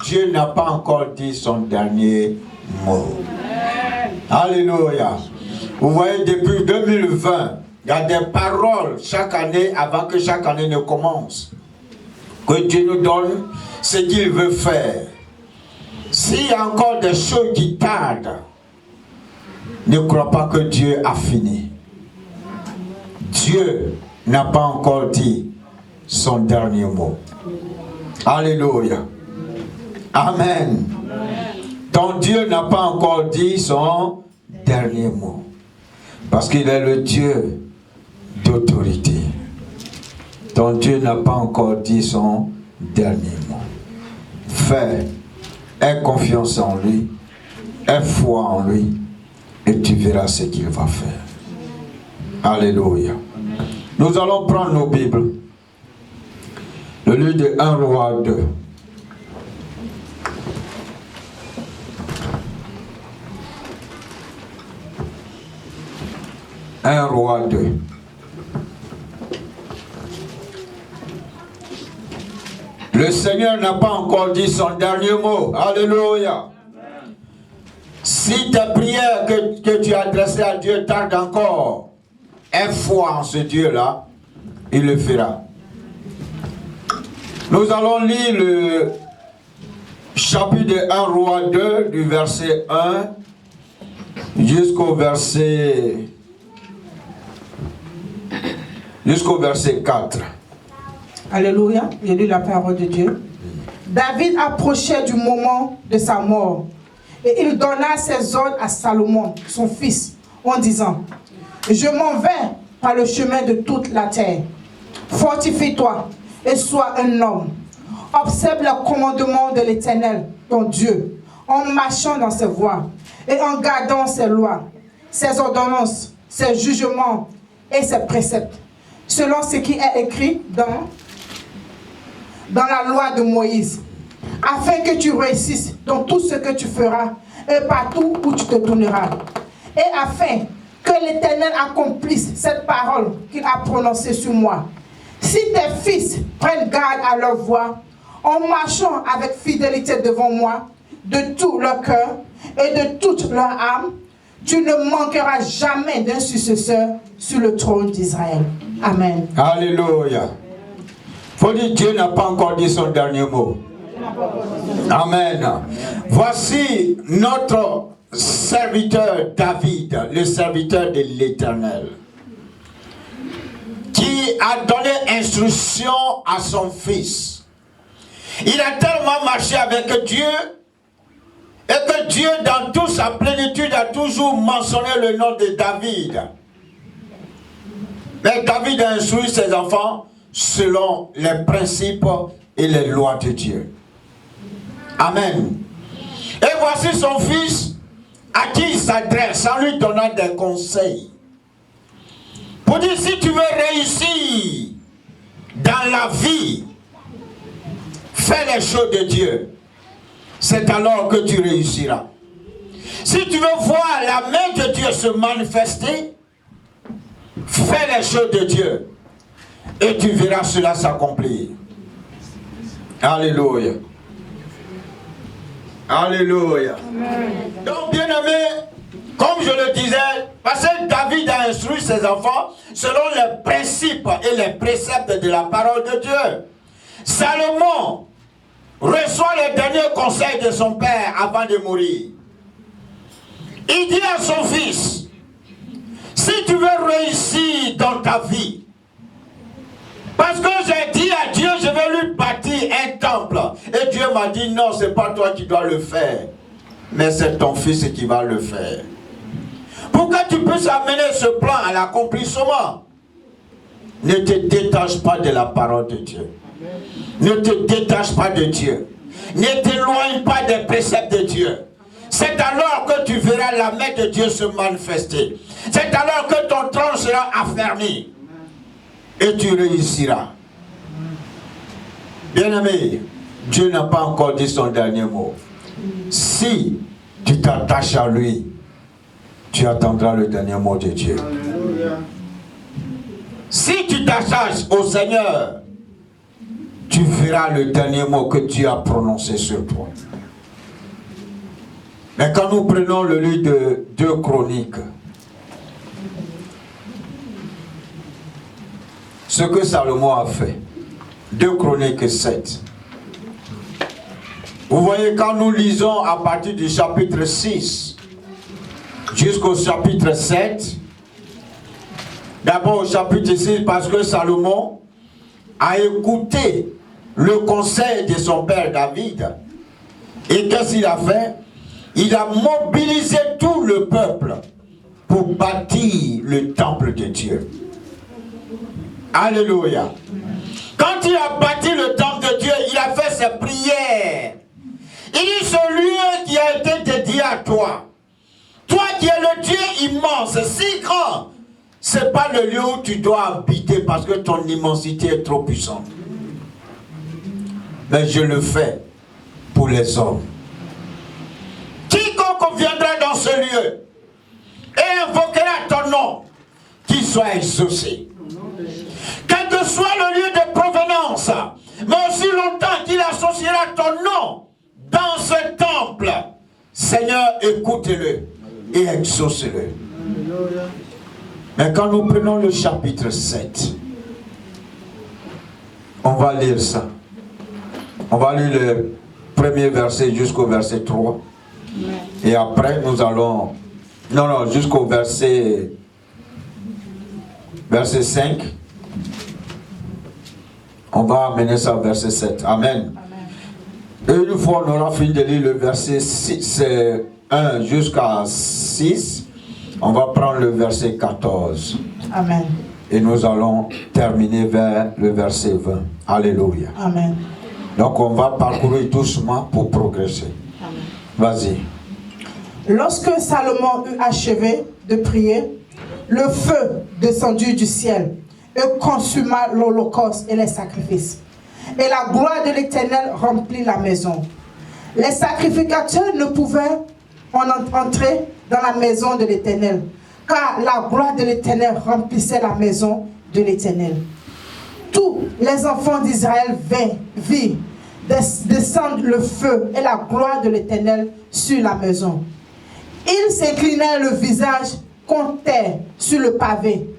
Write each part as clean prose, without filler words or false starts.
Dieu n'a pas encore dit son dernier mot. Alléluia. Vous voyez, depuis 2020, il y a des paroles chaque année avant que chaque année ne commence. Que Dieu nous donne ce qu'il veut faire. S'il y a encore des choses qui tardent, ne crois pas que Dieu a fini. Dieu n'a pas encore dit son dernier mot. Alléluia. Amen. Ton Dieu n'a pas encore dit son dernier mot. Parce qu'il est le Dieu d'autorité. Ton Dieu n'a pas encore dit son dernier mot. Fais, aie confiance en lui, aie foi en lui, et tu verras ce qu'il va faire. Alléluia. Nous allons prendre nos Bibles. Le livre de 1 Roi 2. 1 Roi 2. Le Seigneur n'a pas encore dit son dernier mot. Alléluia. Si ta prière que tu as adressée à Dieu tarde encore, aie foi en ce Dieu-là, il le fera. Nous allons lire le chapitre de 1 Roi 2, du verset 1 jusqu'au verset 4. Alléluia, j'ai lu la parole de Dieu. David approchait du moment de sa mort et il donna ses ordres à Salomon, son fils, en disant: je m'en vais par le chemin de toute la terre. Fortifie-toi et sois un homme. Observe le commandement de l'Éternel, ton Dieu, en marchant dans ses voies et en gardant ses lois, ses ordonnances, ses jugements et ses préceptes, selon ce qui est écrit dans la loi de Moïse, afin que tu réussisses dans tout ce que tu feras et partout où tu te tourneras, et afin que l'Éternel accomplisse cette parole qu'il a prononcée sur moi. Si tes fils prennent garde à leur voie, en marchant avec fidélité devant moi, de tout leur cœur et de toute leur âme, tu ne manqueras jamais d'un successeur sur le trône d'Israël. Amen. Alléluia. Faut dire, Dieu n'a pas encore dit son dernier mot. Amen. Voici notre serviteur David, le serviteur de l'Éternel, qui a donné instruction à son fils. Il a tellement marché avec Dieu, et que Dieu, dans toute sa plénitude, a toujours mentionné le nom de David. Mais David a instruit ses enfants selon les principes et les lois de Dieu. Amen. Et voici son fils à qui il s'adresse en lui donnant des conseils. Pour dire, si tu veux réussir dans la vie, fais les choses de Dieu. C'est alors que tu réussiras. Si tu veux voir la main de Dieu se manifester, fais les choses de Dieu. Et tu verras cela s'accomplir. Alléluia. Alléluia. Amen. Donc, bien aimé, comme je le disais, parce que David a instruit ses enfants selon les principes et les préceptes de la parole de Dieu. Salomon reçoit les derniers conseils de son père avant de mourir. Il dit à son fils: si tu veux réussir dans ta vie, parce que j'ai dit à Dieu, je vais lui bâtir un temple. Et Dieu m'a dit, non, ce n'est pas toi qui dois le faire, mais c'est ton fils qui va le faire. Pour que tu puisses amener ce plan à l'accomplissement, ne te détache pas de la parole de Dieu. Ne te détache pas de Dieu. Ne t'éloigne pas des préceptes de Dieu. C'est alors que tu verras la main de Dieu se manifester. C'est alors que ton trône sera affermi. Et tu réussiras. Bien-aimé, Dieu n'a pas encore dit son dernier mot. Si tu t'attaches à lui, tu attendras le dernier mot de Dieu. Si tu t'attaches au Seigneur, tu verras le dernier mot que Dieu a prononcé sur toi. Mais quand nous prenons le livre de 2 Chroniques, ce que Salomon a fait, 2 Chroniques 7, vous voyez, quand nous lisons à partir du chapitre 6 jusqu'au chapitre 7, d'abord au chapitre 6, parce que Salomon a écouté le conseil de son père David. Et qu'est-ce qu'il a fait? Il a mobilisé tout le peuple pour bâtir le temple de Dieu. Alléluia. Quand il a bâti le temple de Dieu, il a fait ses prières. Il dit, ce lieu qui a été dédié à toi, toi qui es le Dieu immense, si grand, c'est pas le lieu où tu dois habiter parce que ton immensité est trop puissante. Mais je le fais pour les hommes. Quiconque viendra dans ce lieu et invoquera ton nom, qu'il soit exaucé. Quel que soit le lieu de provenance, mais aussi longtemps qu'il associera ton nom dans ce temple, Seigneur, écoute-le et exauce-le. Mais quand nous prenons le chapitre 7, on va lire ça. On va lire le premier verset jusqu'au verset 3. Et après, nous allons... Non, jusqu'au verset 5. On va amener ça au verset 7. Amen. Et une fois, on aura fini de lire le verset 1 jusqu'à 6. On va prendre le verset 14. Amen. Et nous allons terminer vers le verset 20. Alléluia. Amen. Donc on va parcourir doucement pour progresser. Amen. Vas-y. Lorsque Salomon eut achevé de prier, le feu descendit du ciel et consuma l'holocauste et les sacrifices. Et la gloire de l'Éternel remplit la maison. Les sacrificateurs ne pouvaient entrer dans la maison de l'Éternel, car la gloire de l'Éternel remplissait la maison de l'Éternel. Tous les enfants d'Israël virent descendre le feu et la gloire de l'Éternel sur la maison. Ils s'inclinaient le visage contre terre sur le pavé,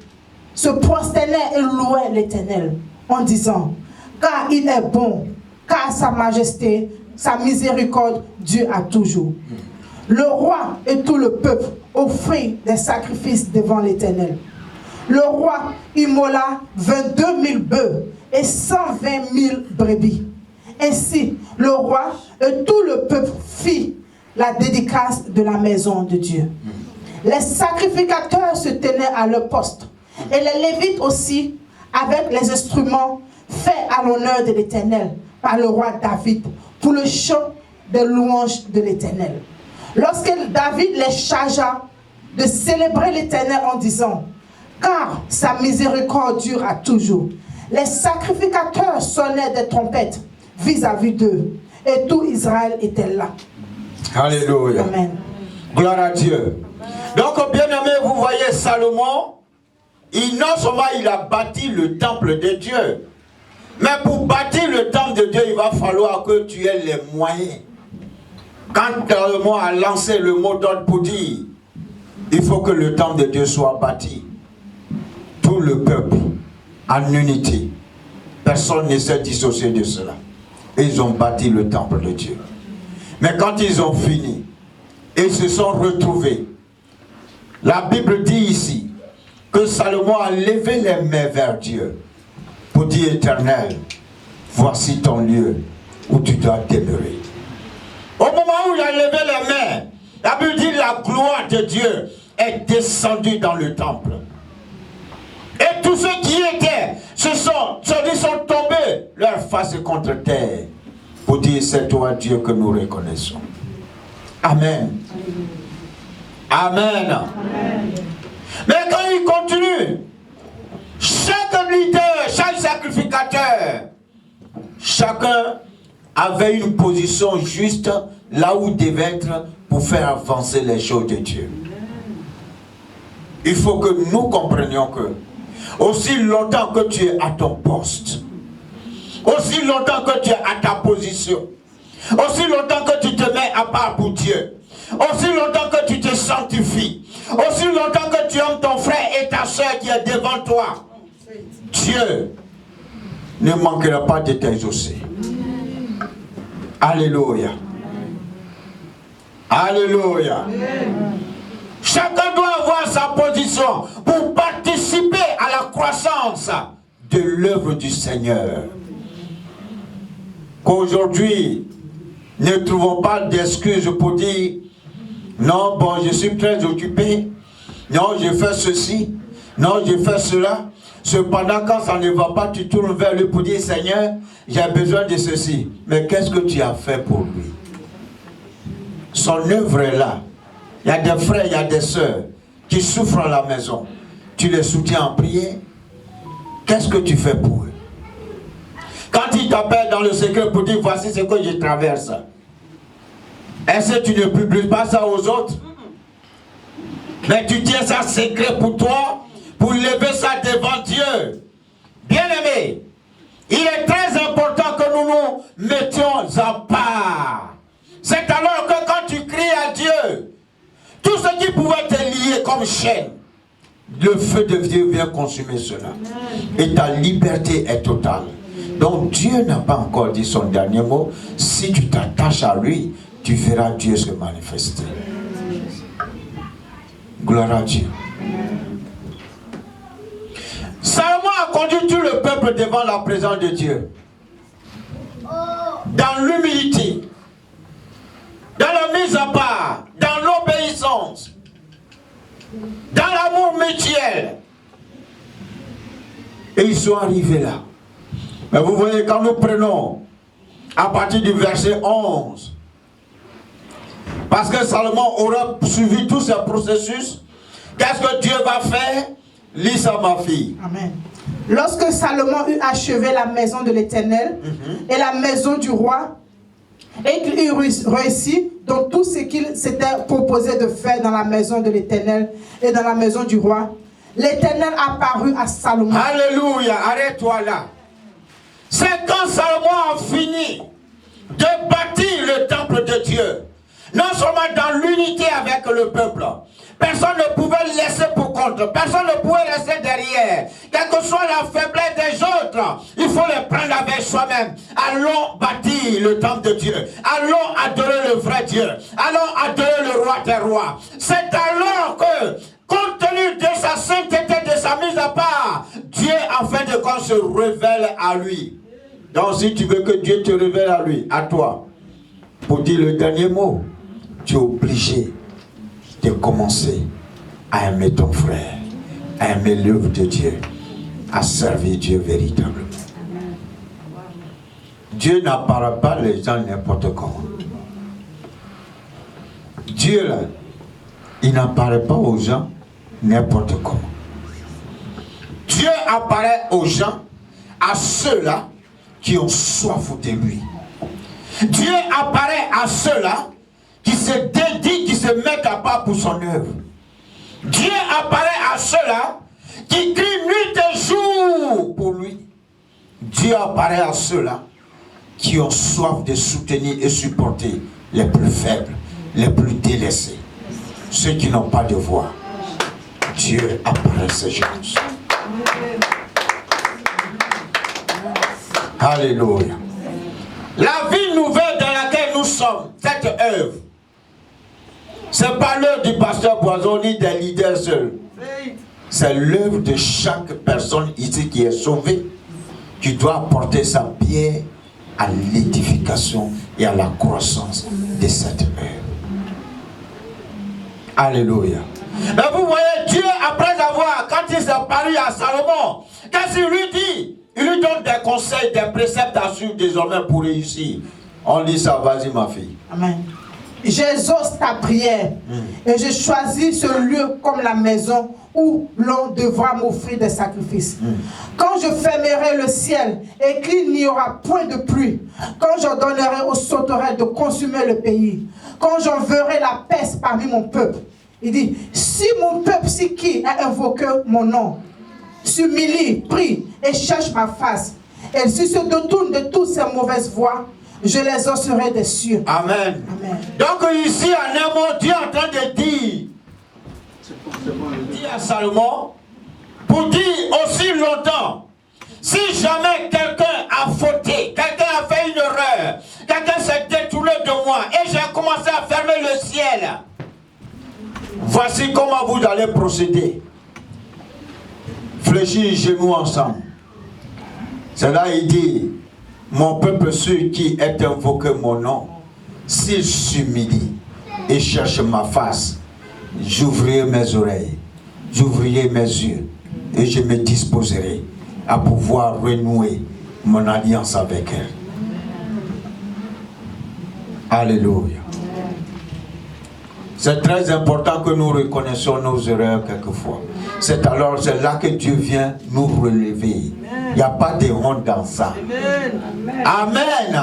se prosternaient et louaient l'Éternel en disant, car il est bon, car sa majesté, sa miséricorde dure à toujours. Le roi et tout le peuple offrirent des sacrifices devant l'Éternel. Le roi immola 22 000 bœufs et 120 000 brebis. Ainsi, le roi et tout le peuple fit la dédicace de la maison de Dieu. Les sacrificateurs se tenaient à leur poste, et les Lévites aussi, avec les instruments faits à l'honneur de l'Éternel par le roi David, pour le chant des louanges de l'Éternel. Lorsque David les chargea de célébrer l'Éternel en disant, car sa miséricorde dure à toujours, les sacrificateurs sonnaient des trompettes vis-à-vis d'eux, et tout Israël était là. Alléluia. Amen. Gloire à Dieu. Donc, bien aimé, vous voyez Salomon, non seulement il a bâti le temple de Dieu, mais pour bâtir le temple de Dieu, il va falloir que tu aies les moyens. Quand Salomon a lancé le mot d'ordre pour dire, il faut que le temple de Dieu soit bâti. Tout le peuple, en unité. Personne ne s'est dissocié de cela. Et ils ont bâti le temple de Dieu. Mais quand ils ont fini, ils se sont retrouvés. La Bible dit ici que Salomon a levé les mains vers Dieu pour dire, Éternel, voici ton lieu où tu dois demeurer. Au moment où il a levé les mains, la Bible dit la gloire de Dieu est descendue dans le temple. Et tous ceux qui étaient sont tombés leur face contre terre pour dire, c'est toi Dieu que nous reconnaissons. Amen. Amen. Amen. Mais quand il continue, chaque leader, chaque sacrificateur, chacun avait une position juste là où il devait être pour faire avancer les choses de Dieu. Il faut que nous comprenions que aussi longtemps que tu es à ton poste, aussi longtemps que tu es à ta position, aussi longtemps que tu te mets à part pour Dieu, aussi longtemps que tu te sanctifies, aussi longtemps que tu aimes ton frère et ta soeur qui est devant toi, Dieu ne manquera pas de t'exaucer. Alléluia. Alléluia. Chacun doit avoir sa position pour participer à la croissance de l'œuvre du Seigneur. Qu'aujourd'hui, ne trouvons pas d'excuses pour dire non, bon, je suis très occupé, non, je fais ceci, non, je fais cela. Cependant, quand ça ne va pas, tu tournes vers lui pour dire Seigneur, j'ai besoin de ceci. Mais qu'est-ce que tu as fait pour lui? Son œuvre est là. Il y a des frères, il y a des sœurs qui souffrent à la maison. Tu les soutiens en prière. Qu'est-ce que tu fais pour eux? Quand ils t'appellent dans le secret pour dire voici ce que je traverse, est-ce que tu ne publies pas ça aux autres? Mais tu tiens ça secret pour toi, pour lever ça devant Dieu. Bien-aimé, il est très important que nous nous mettions à part. C'est alors que quand tu cries à Dieu, tout ce qui pouvait te lier comme chaîne, le feu de Dieu vient consumer cela. Et ta liberté est totale. Donc Dieu n'a pas encore dit son dernier mot. Si tu t'attaches à lui, tu verras Dieu se manifester. Gloire à Dieu. Salomon a conduit tout le peuple devant la présence de Dieu. Dans l'humilité, dans la mise à part, dans l'obéissance, dans l'amour mutuel. Et ils sont arrivés là. Mais vous voyez, quand nous prenons à partir du verset 11, parce que Salomon aura suivi tous ces processus, qu'est-ce que Dieu va faire? Lis ça, ma fille. Amen. Lorsque Salomon eut achevé la maison de l'Éternel et la maison du roi, et qu'il eut réussi dans tout ce qu'il s'était proposé de faire dans la maison de l'Éternel et dans la maison du roi, l'Éternel apparut à Salomon. Alléluia, arrête-toi là. C'est quand Salomon a fini de bâtir le temple de Dieu, non seulement dans l'unité avec le peuple, personne ne pouvait laisser pour compte, personne ne pouvait laisser derrière, quelle que soit la faiblesse des autres, il faut les prendre avec soi-même. Allons bâtir le temple de Dieu, allons adorer le vrai Dieu, allons adorer le roi des rois. C'est alors que, compte tenu de sa sainteté, de sa mise à part, Dieu en fin de compte se révèle à lui. Donc si tu veux que Dieu te révèle à lui, à toi, pour dire le dernier mot, tu es obligé de commencer à aimer ton frère, à aimer l'œuvre de Dieu, à servir Dieu véritablement. Dieu n'apparaît pas les gens n'importe comment. Dieu là, il n'apparaît pas aux gens n'importe comment. Dieu apparaît aux gens, à ceux-là qui ont soif de lui. Dieu apparaît à ceux-là qui se dédient, qui se mettent à part pour son œuvre. Dieu apparaît à ceux-là qui crient nuit et jour pour lui. Dieu apparaît à ceux-là qui ont soif de soutenir et supporter les plus faibles, les plus délaissés, ceux qui n'ont pas de voix. Dieu apparaît à ces gens. Alléluia. La vie nouvelle dans laquelle nous sommes, cette œuvre, c'est pas l'œuvre du pasteur Boison ni des leaders seuls. C'est l'œuvre de chaque personne ici qui est sauvée, qui doit apporter sa pierre à l'édification et à la croissance de cette œuvre. Alléluia. Mais vous voyez, Dieu, après avoir, quand il s'est apparu à Salomon, qu'est-ce qu'il lui dit? Il lui donne des conseils, des préceptes à suivre désormais pour réussir. On lit ça, vas-y ma fille. Amen. J'exauce ta prière et je choisis ce lieu comme la maison où l'on devra m'offrir des sacrifices. Quand je fermerai le ciel et qu'il n'y aura point de pluie, quand j'ordonnerai aux sauterelles de consumer le pays, quand j'enverrai la peste parmi mon peuple, il dit, si mon peuple, si qui a invoqué mon nom, s'humilie, prie et cherche ma face, Et s'ils se détournent de toutes ces mauvaises voies, je les exaucerai des cieux. Amen. Amen. Donc ici, en un mot, Dieu est en train de dire à Salomon, pour dire aussi longtemps, si jamais quelqu'un a fauté, quelqu'un a fait une erreur, quelqu'un s'est détourné de moi et j'ai commencé à fermer le ciel, voici comment vous allez procéder. Fléchis les genoux ensemble. C'est là il dit, mon peuple ceux qui est invoqué mon nom, s'il s'humilie et cherche ma face, j'ouvrirai mes oreilles, j'ouvrirai mes yeux et je me disposerai à pouvoir renouer mon alliance avec elle. Alléluia. C'est très important que nous reconnaissions nos erreurs quelquefois. C'est là que Dieu vient nous relever. Il n'y a pas de honte dans ça. Amen.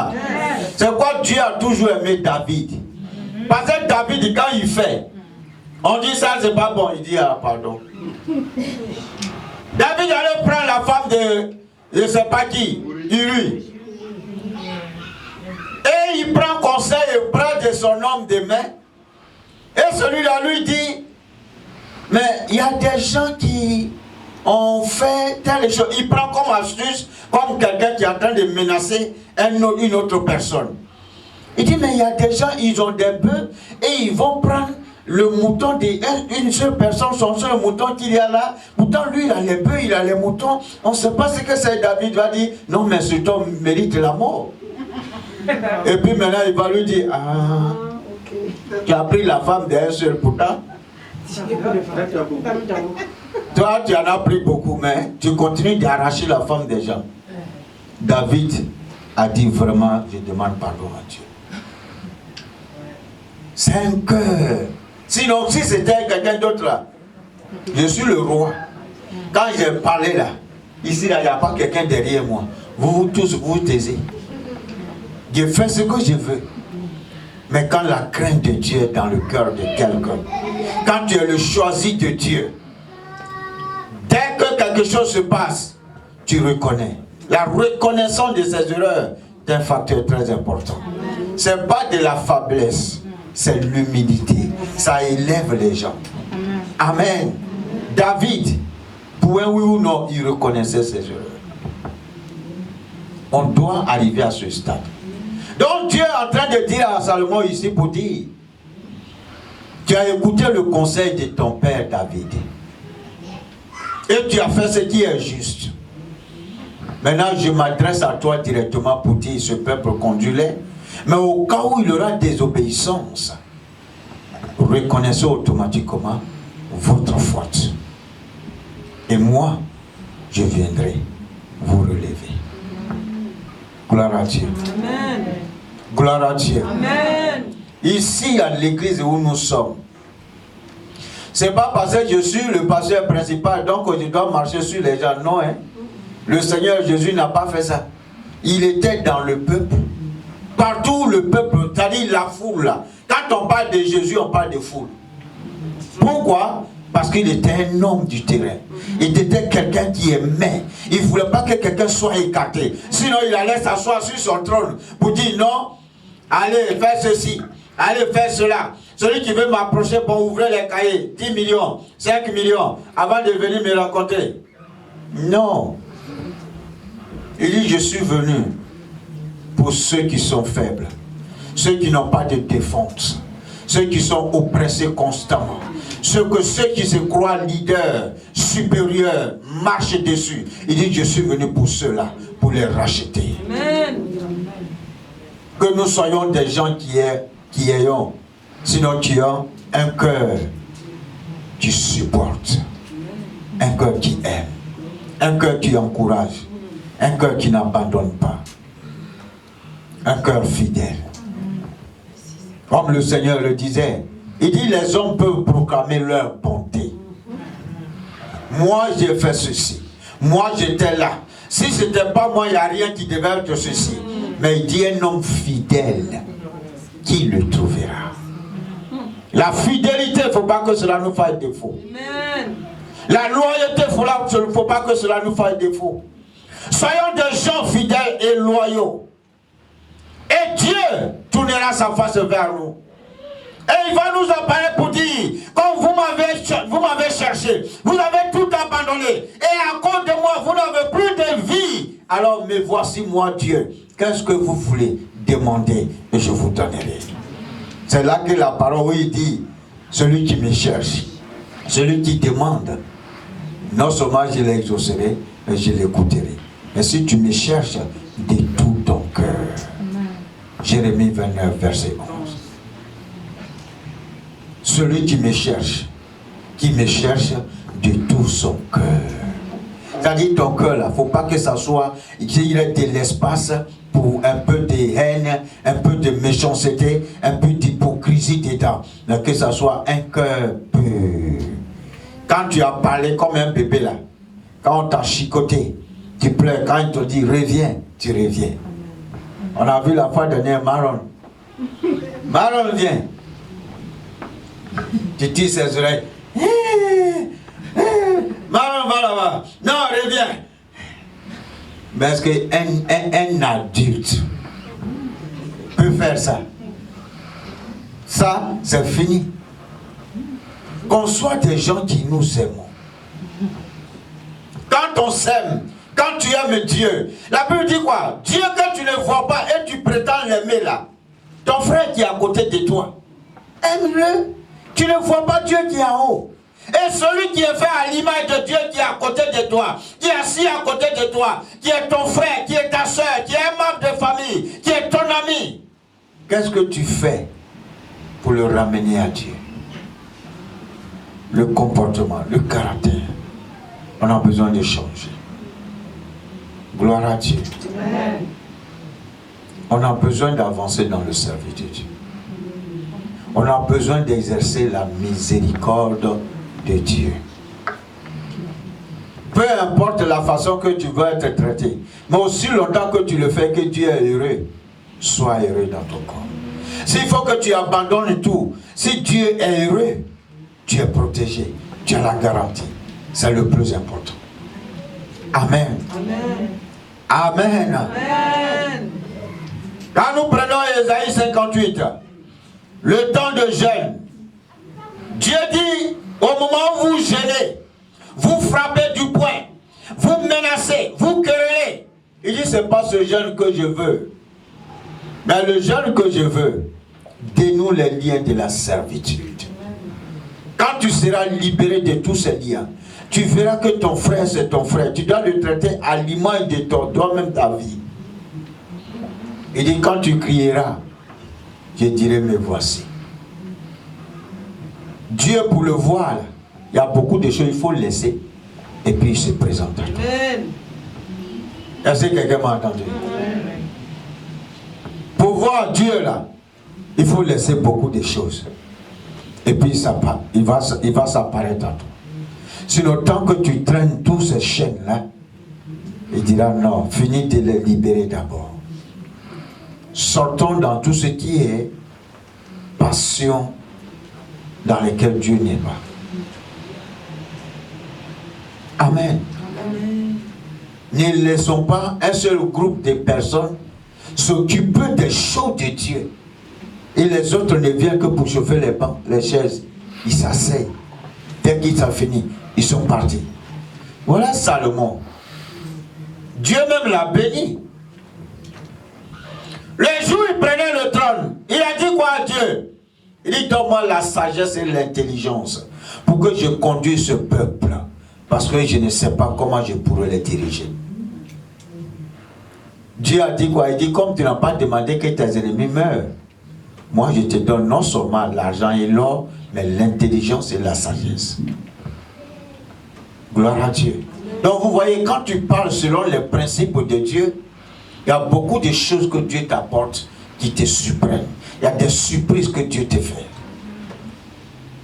C'est quoi Dieu a toujours aimé David. Parce que David, quand il fait, on dit ça, c'est pas bon. Il dit, ah, pardon. David allait prendre la femme de, je ne sais pas qui, Uri. Et il prend conseil et prend de son homme de main. Et celui-là lui dit, mais il y a des gens qui ont fait telle chose. Il prend comme astuce, comme quelqu'un qui est en train de menacer une autre personne. Il dit, mais il y a des gens, ils ont des bœufs et ils vont prendre le mouton d'une seule personne, son seul mouton qu'il y a là. Pourtant, lui, il a les bœufs, il a les moutons. On ne sait pas ce que c'est. David va dire, non, mais cet homme mérite la mort. Et puis maintenant, il va lui dire, ah, tu as pris la femme d'un seul pourtant. Toi, tu en as pris beaucoup, mais tu continues d'arracher la femme des gens. David a dit vraiment, je demande pardon à Dieu. C'est un cœur. Sinon, si c'était quelqu'un d'autre là, je suis le roi. Quand j'ai parlé là, ici là, il n'y a pas quelqu'un derrière moi. Vous tous, vous taisez. Je fais ce que je veux. Mais quand la crainte de Dieu est dans le cœur de quelqu'un, quand tu es le choisi de Dieu, dès que quelque chose se passe, tu reconnais. La reconnaissance de ses erreurs est un facteur très important. Ce n'est pas de la faiblesse, c'est l'humilité. Ça élève les gens. Amen. David, pour un oui ou non, il reconnaissait ses erreurs. On doit arriver à ce stade. Donc Dieu est en train de dire à Salomon ici pour dire, tu as écouté le conseil de ton père David et tu as fait ce qui est juste. Maintenant je m'adresse à toi directement pour dire, ce peuple conduis-les, mais au cas où il y aura désobéissance, reconnaissez automatiquement votre faute. Et moi, je viendrai vous relever. Gloire à Dieu. Amen. Gloire à Dieu. Amen. Ici, à l'église où nous sommes, c'est pas parce que je suis le pasteur principal, donc je dois marcher sur les gens. Non, hein. Le Seigneur Jésus n'a pas fait ça. Il était dans le peuple. Partout le peuple, c'est-à-dire la foule là. Quand on parle de Jésus, on parle de foule. Pourquoi? Parce qu'il était un homme du terrain. Il était quelqu'un qui aimait. Il ne voulait pas que quelqu'un soit écarté. Sinon, il allait s'asseoir sur son trône pour dire non, allez faire ceci, allez faire cela. Celui qui veut m'approcher pour ouvrir les cahiers, 10 millions, 5 millions, avant de venir me rencontrer. Non. Il dit, je suis venu pour ceux qui sont faibles, ceux qui n'ont pas de défense, ceux qui sont oppressés constamment. Ceux qui se croient leaders, supérieurs, marchent dessus. Il dit, je suis venu pour ceux-là, pour les racheter. Amen. Que nous soyons des gens qui ayons, sinon qui ont un cœur qui supporte, un cœur qui aime, un cœur qui encourage, un cœur qui n'abandonne pas, un cœur fidèle. Comme le Seigneur le disait, il dit, les hommes peuvent proclamer leur bonté. Moi, j'ai fait ceci. Moi, j'étais là. Si ce n'était pas moi, il n'y a rien qui devait être ceci. Mais il dit, un homme fidèle, qui le trouvera? La fidélité, il ne faut pas que cela nous fasse défaut. La loyauté, il ne faut pas que cela nous fasse défaut. Soyons des gens fidèles et loyaux. Et Dieu tournera sa face vers nous. Et il va nous apparaître pour dire, quand vous m'avez cherché, vous avez tout abandonné. Et à cause de moi, vous n'avez plus de vie. Alors me voici moi Dieu. Qu'est-ce que vous voulez demander et je vous donnerai. C'est là que la parole il dit, celui qui me cherche, celui qui demande, non seulement je l'exaucerai, mais je l'écouterai. Mais si tu me cherches de tout ton cœur. Jérémie 29, verset 11. Celui qui me cherche de tout son cœur. C'est-à-dire ton cœur là, il ne faut pas que ça soit, qu'il y ait de l'espace pour un peu de haine, un peu de méchanceté, un peu d'hypocrisie dedans. Mais que ça soit un cœur pur. Quand tu as parlé comme un bébé là, quand on t'a chicoté, tu pleures, quand il te dit reviens, tu reviens. On a vu la fois dernière Maron. Maron vient. Tu tires ses oreilles. Maman, va là-bas. Non, reviens. Mais est-ce qu'un adulte peut faire ça? Ça, c'est fini. Qu'on soit des gens qui nous aimons. Quand on s'aime, quand tu aimes Dieu, la Bible dit quoi? Dieu que tu ne vois pas et tu prétends l'aimer là. Ton frère qui est à côté de toi, aime-le. Tu ne vois pas Dieu qui est en haut. Et celui qui est fait à l'image de Dieu qui est à côté de toi, qui est assis à côté de toi, qui est ton frère, qui est ta soeur, qui est un membre de famille, qui est ton ami. Qu'est-ce que tu fais pour le ramener à Dieu? Le comportement, le caractère. On a besoin de changer. Gloire à Dieu. Amen. On a besoin d'avancer dans le service de Dieu. On a besoin d'exercer la miséricorde de Dieu. Peu importe la façon que tu veux être traité, mais aussi longtemps que tu le fais, que Dieu est heureux, sois heureux dans ton corps. S'il faut que tu abandonnes tout, si Dieu est heureux, tu es protégé, tu as la garantie. C'est le plus important. Amen. Amen. Amen. Amen. Quand nous prenons Ésaïe 58, le temps de jeûne, Dieu dit, au moment où vous jeûnez, vous frappez du poing, vous menacez, vous querellez. Il dit, ce n'est pas ce jeûne que je veux. Mais le jeûne que je veux, dénoue les liens de la servitude. Quand tu seras libéré de tous ces liens, tu verras que ton frère, c'est ton frère. Tu dois le traiter à l'image de toi-même ta vie. Il dit, quand tu crieras, je dirai, me voici. Dieu, pour le voir, il y a beaucoup de choses, il faut laisser. Et puis, il se présente à toi. Est-ce que quelqu'un m'a entendu? Amen. Pour voir Dieu, là, il faut laisser beaucoup de choses. Et puis, il va s'apparaître à toi. Sinon, tant que tu traînes tous ces chaînes-là, il dira, non, finis de les libérer d'abord. Sortons dans tout ce qui est passion dans lesquelles Dieu n'est pas. Amen. Amen. Ne laissons pas un seul groupe de personnes s'occuper des choses de Dieu. Et les autres ne viennent que pour chauffer les bancs, les chaises. Ils s'asseyent. Dès qu'ils ont fini, ils sont partis. Voilà Salomon. Dieu même l'a béni. Le jour où il prenait le trône, il a dit quoi à Dieu? Il dit, donne-moi la sagesse et l'intelligence pour que je conduise ce peuple. Parce que je ne sais pas comment je pourrais les diriger. Dieu a dit quoi? Il dit, comme tu n'as pas demandé que tes ennemis meurent, moi je te donne non seulement l'argent et l'or, mais l'intelligence et la sagesse. Gloire à Dieu. Donc vous voyez, quand tu parles selon les principes de Dieu, il y a beaucoup de choses que Dieu t'apporte qui te surprennent. Il y a des surprises que Dieu te fait.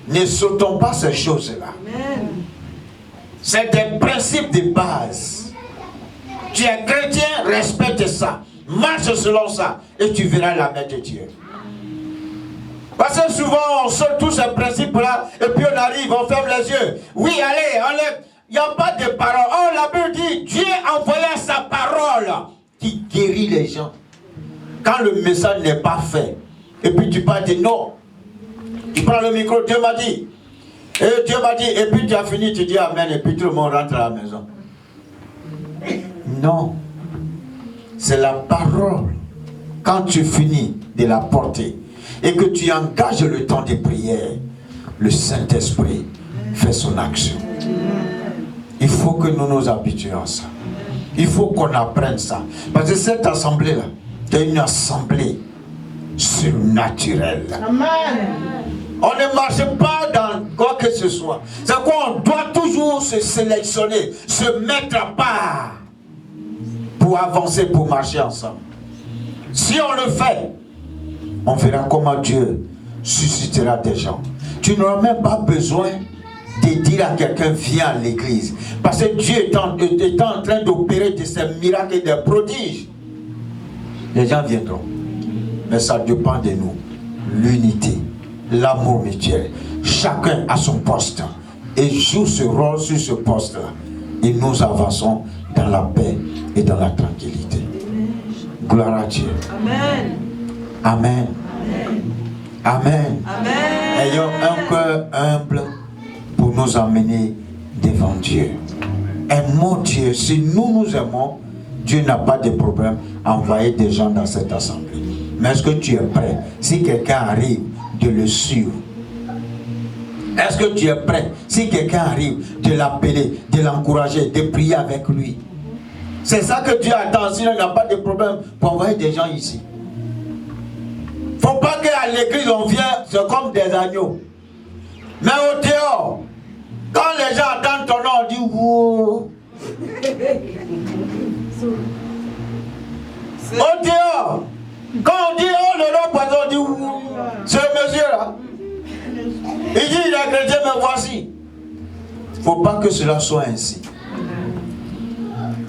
Ne sautons pas ces choses-là. C'est des principes de base. Tu es chrétien, respecte ça. Marche selon ça. Et tu verras la main de Dieu. Parce que souvent, on saute tous ces principes-là. Et puis on arrive, on ferme les yeux. Oui, allez, il n'y a pas de parole. Oh, la Bible dit, Dieu envoya sa parole qui guérit les gens. Quand le message n'est pas fait, et puis tu parles de non, tu prends le micro, Dieu m'a dit, et Dieu m'a dit, et puis tu as fini, tu dis amen, et puis tout le monde rentre à la maison. Non, c'est la parole. Quand tu finis de la porter et que tu engages le temps de prière, le Saint-Esprit fait son action. Il faut que nous nous habituions à ça. Il faut qu'on apprenne ça. Parce que cette assemblée-là, c'est une assemblée surnaturelle. Amen. On ne marche pas dans quoi que ce soit. C'est quoi? On doit toujours se sélectionner, se mettre à part pour avancer, pour marcher ensemble. Si on le fait, on verra comment Dieu suscitera des gens. Tu n'auras même pas besoin de dire à quelqu'un viens à l'église. Parce que Dieu est en train d'opérer de ces miracles et des prodiges. Les gens viendront. Mais ça dépend de nous. L'unité, l'amour mutuel. Chacun a son poste. Et joue ce rôle sur ce poste-là. Et nous avançons dans la paix et dans la tranquillité. Gloire à Dieu. Amen. Amen. Amen. Amen. Ayons un cœur humble pour nous emmener devant Dieu. Aimons Dieu. Si nous nous aimons, Dieu n'a pas de problème à envoyer des gens dans cette assemblée. Mais est-ce que tu es prêt? Si quelqu'un arrive, de le suivre. Est-ce que tu es prêt? Si quelqu'un arrive, de l'appeler, de l'encourager, de prier avec lui. C'est ça que Dieu attend. Sinon, il n'a pas de problème pour envoyer des gens ici. Il ne faut pas qu'à l'église, on vient, c'est comme des agneaux. Mais au dehors, quand les gens attendent ton nom, on dit wow. Au dehors, quand on dit oh le nom, on dit wow. C'est le monsieur là. Il dit il est chrétien, mais voici. Il ne faut pas que cela soit ainsi.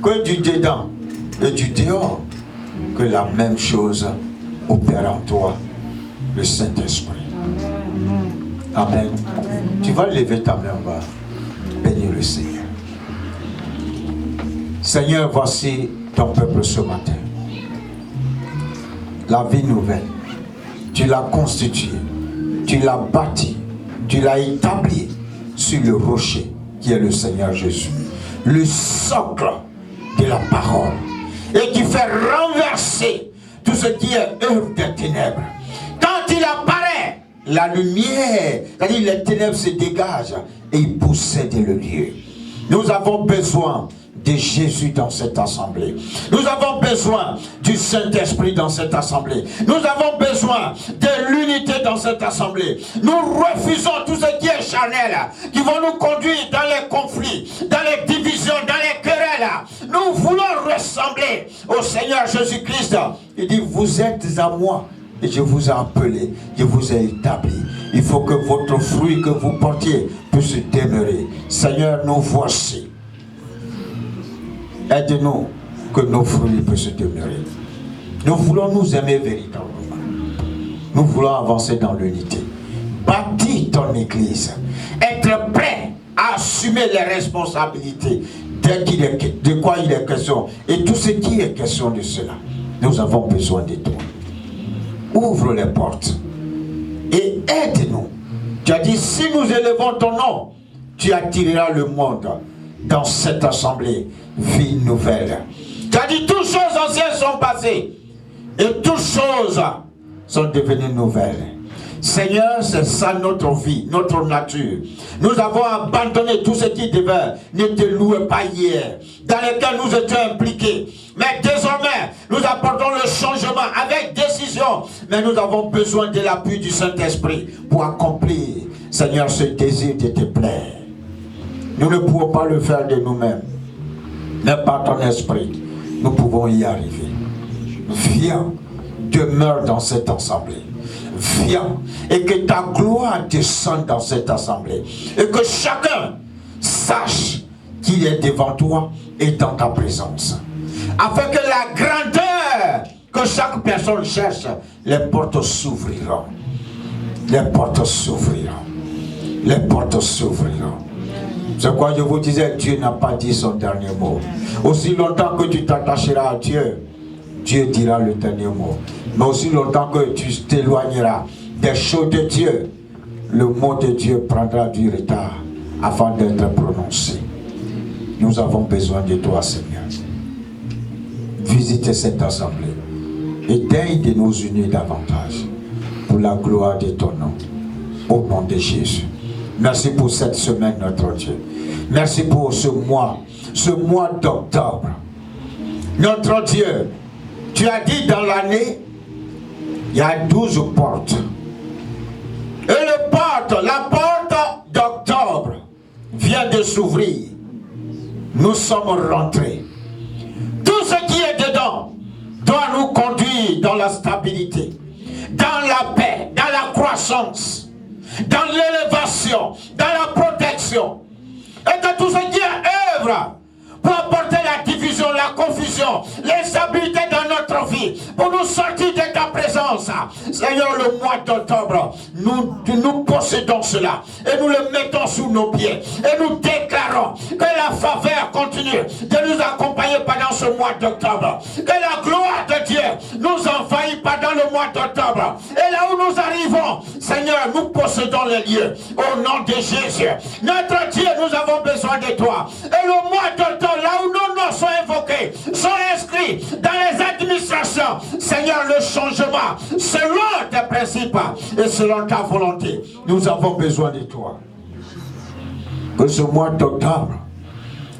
Que du dedans et du dehors, que la même chose opère en toi, le Saint-Esprit. Amen. Amen. Tu vas lever ta main en bas. Bénis le Seigneur. Seigneur, voici ton peuple ce matin. La vie nouvelle, tu l'as constituée, tu l'as bâtie, tu l'as établie sur le rocher qui est le Seigneur Jésus. Le socle de la parole. Et qui fait renverser tout ce qui est œuvre des ténèbres. Quand il apparaît, la lumière, c'est-à-dire les ténèbres se dégagent et il possède le lieu. Nous avons besoin de Jésus dans cette assemblée. Nous avons besoin du Saint-Esprit dans cette assemblée. Nous avons besoin de l'unité dans cette assemblée. Nous refusons tout ce qui est charnel, qui vont nous conduire dans les conflits, dans les divisions, dans les querelles. Nous voulons ressembler au Seigneur Jésus-Christ. Il dit, vous êtes à moi et je vous ai appelé, je vous ai établi. Il faut que votre fruit que vous portiez puisse demeurer. Seigneur, nous voici. Aide-nous que nos fruits puissent demeurer. Nous voulons nous aimer véritablement. Nous voulons avancer dans l'unité. Bâtir ton église. Être prêt à assumer les responsabilités de quoi il est question. Et tout ce qui est question de cela. Nous avons besoin de toi. Ouvre les portes. Et aide-nous. Tu as dit, si nous élevons ton nom, tu attireras le monde dans cette assemblée. Vie nouvelle. Tu as dit toutes choses anciennes sont passées et toutes choses sont devenues nouvelles. Seigneur, c'est ça notre vie, notre nature. Nous avons abandonné tout ce qui devait ne te louer pas hier, dans lequel nous étions impliqués. Mais désormais, nous apportons le changement avec décision. Mais nous avons besoin de l'appui du Saint-Esprit pour accomplir, Seigneur, ce désir de te plaire. Nous ne pouvons pas le faire de nous-mêmes. Mais par ton esprit, nous pouvons y arriver. Viens, demeure dans cette assemblée. Viens, et que ta gloire descende dans cette assemblée. Et que chacun sache qu'il est devant toi et dans ta présence. Afin que la grandeur que chaque personne cherche, les portes s'ouvriront. Les portes s'ouvriront. Les portes s'ouvriront. C'est quoi je vous disais, Dieu n'a pas dit son dernier mot. Aussi longtemps que tu t'attacheras à Dieu, Dieu dira le dernier mot. Mais aussi longtemps que tu t'éloigneras des choses de Dieu, le mot de Dieu prendra du retard avant d'être prononcé. Nous avons besoin de toi, Seigneur. Visitez cette assemblée et daigne de nous unir davantage pour la gloire de ton nom. Au nom de Jésus. Merci pour cette semaine, notre Dieu. Merci pour ce mois d'octobre. Notre Dieu, tu as dit dans l'année, il y a 12 portes. Et la porte d'octobre vient de s'ouvrir. Nous sommes rentrés. Tout ce qui est dedans doit nous conduire dans la stabilité, dans la paix, dans la croissance, dans l'élévation, dans la protection. Et que tout ce qui est œuvre pour apporter la division, la confusion, l'instabilité dans notre vie, pour nous sortir de ta présence. Seigneur, le mois d'octobre, nous possédons cela et nous le mettons sous nos pieds et nous déclarons que la faveur continue de nous accompagner pendant ce mois d'octobre, que la gloire de Dieu nous envahit pendant le mois d'octobre. Et là où nous arrivons, Seigneur, nous possédons les lieux au nom de Jésus. Notre Dieu, nous avons besoin de toi. Et le mois d'octobre, là où nos noms sont invoqués, sont inscrits dans les administrations, Seigneur, le changement selon tes principes et selon ta volonté, nous avons besoin de toi. Que ce mois d'octobre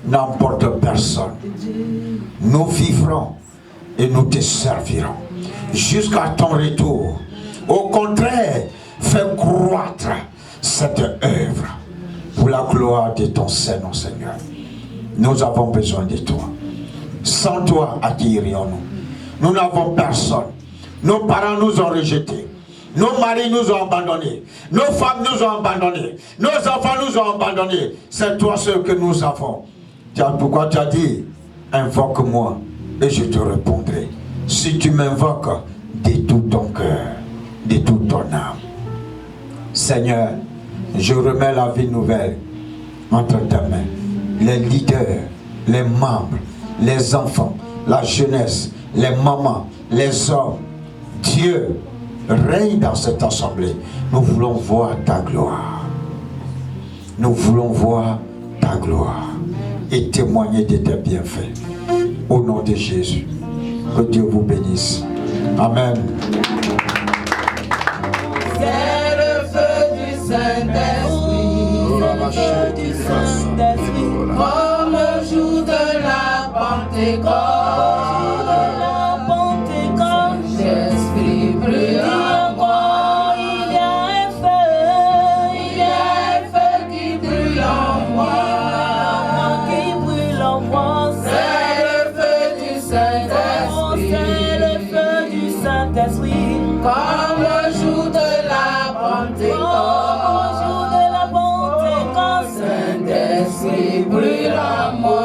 n'emporte personne. Nous vivrons et nous te servirons jusqu'à ton retour. Au contraire, fais croître cette œuvre pour la gloire de ton Saint-Nom, Seigneur. Nous avons besoin de toi. Sans toi, à qui irions-nous? Nous n'avons personne. Nos parents nous ont rejetés. Nos maris nous ont abandonnés. Nos femmes nous ont abandonnés. Nos enfants nous ont abandonnés. C'est toi seul que nous avons. Pourquoi tu as dit, invoque-moi et je te répondrai. Si tu m'invoques de tout ton cœur, de toute ton âme. Seigneur, je remets la vie nouvelle entre tes mains. Les leaders, les membres, les enfants, la jeunesse, les mamans, les hommes. Dieu, règne dans cette assemblée. Nous voulons voir ta gloire. Nous voulons voir ta gloire et témoigner de tes bienfaits. Au nom de Jésus, que Dieu vous bénisse. Amen. C'est le feu du Saint-Esprit, comme le jour de la Pentecôte. L'Esprit brûle en moi, il y a un feu qui brûle en moi, c'est le feu du Saint-Esprit, comme le jour de la Pentecôte. Saint-Esprit brûle en moi.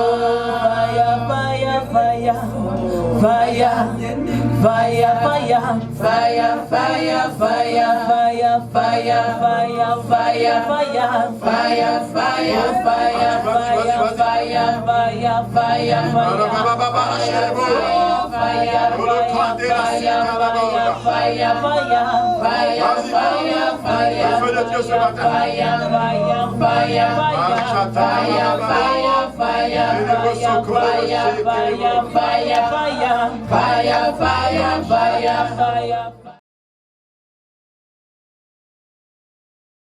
Fire.